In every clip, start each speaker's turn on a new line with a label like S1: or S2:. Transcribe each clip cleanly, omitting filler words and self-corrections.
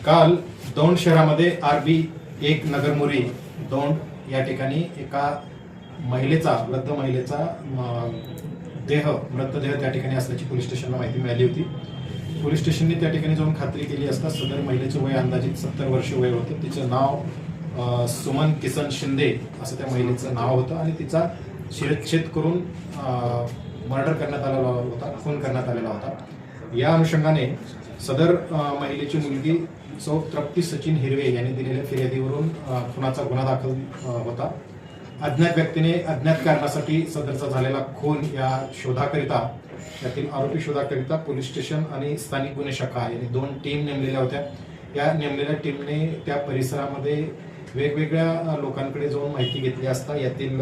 S1: काल दौंड शहरामध्ये RB1 नगरमुरी दौंड या ठिकाणी एका वृद्ध महिलेचा मृतदेह त्या ठिकाणी असल्याची पोलीस स्टेशनला माहिती मिळाली होती. पोलीस स्टेशनने त्या ठिकाणी जाऊन खात्री केली असता सदर महिलेचे वय अंदाजित 70 वर्ष वय होतं. तिचं नाव सुमन किसन शिंदे असं त्या महिलेचं नाव होतं आणि तिचा शिरच्छेद करून मर्डर करण्यात आलेला होता, खून करण्यात आलेला होता. या अनुषंगाने सदर महिलेची मुलगी सौ तृप्ती सचिन हिरवे यांनी दिलेल्या फिर्यादीवरून खुनाचा गुन्हा दाखल होता. अज्ञात व्यक्तीने अज्ञात कारणासाठी सदरचा झालेला खून या शोधाकरिता यातील आरोपी शोधाकरिता पोलीस स्टेशन आणि स्थानिक गुन्हे शाखा यांनी 2 टीम नेमलेल्या होत्या. या नेमलेल्या टीमने त्या परिसरामध्ये वेगवेगळ्या लोकांकडे जाऊन माहिती घेतली असता यातील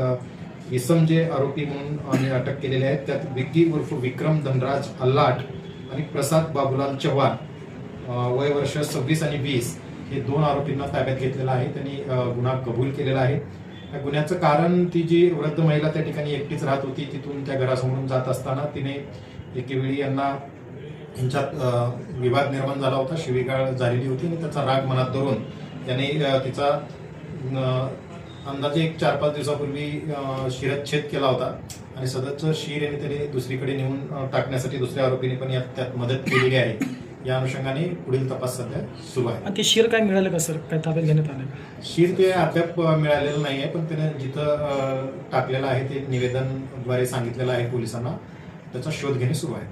S1: इसम जे आरोपी म्हणून अटक केलेले आहेत त्यात विक्की उर्फ विक्रम धनराज अल्लाट आणि प्रसाद बाबूलाल चव्हाण वय वर्ष 26 आणि 20 हे 2 आरोपींना ताब्यात घेतलेलं आहे. त्यांनी गुन्हा कबूल केलेला आहे. या गुन्ह्याचं कारण ती जी वृद्ध महिला त्या ठिकाणी एकटीच राहत होती, तिथून त्या घरासमोरून जात असताना तिने एकेवेळी यांच्यात विवाद निर्माण झाला होता, शिवीगाळ झालेली होती आणि त्याचा राग मनात धरून त्याने तिचा अंदाजे 4-5 दिवसापूर्वी शिरच्छेद केला होता आणि सदरचं शिर यांनी त्याने दुसरीकडे नेऊन टाकण्यासाठी दुसऱ्या आरोपीने पण त्यात मदत केलेली आहे. या अनुषंगाने पुढील तपास सध्या सुरू आहे.
S2: ते शिर काय मिळालं का सर, काय ताब्यात घेण्यात आलं?
S1: शिर ते अद्याप मिळालेलं नाही आहे, पण त्याने जिथं टाकलेलं आहे ते निवेदनद्वारे सांगितलेलं आहे पोलिसांना. त्याचा शोध घेणे सुरू आहे.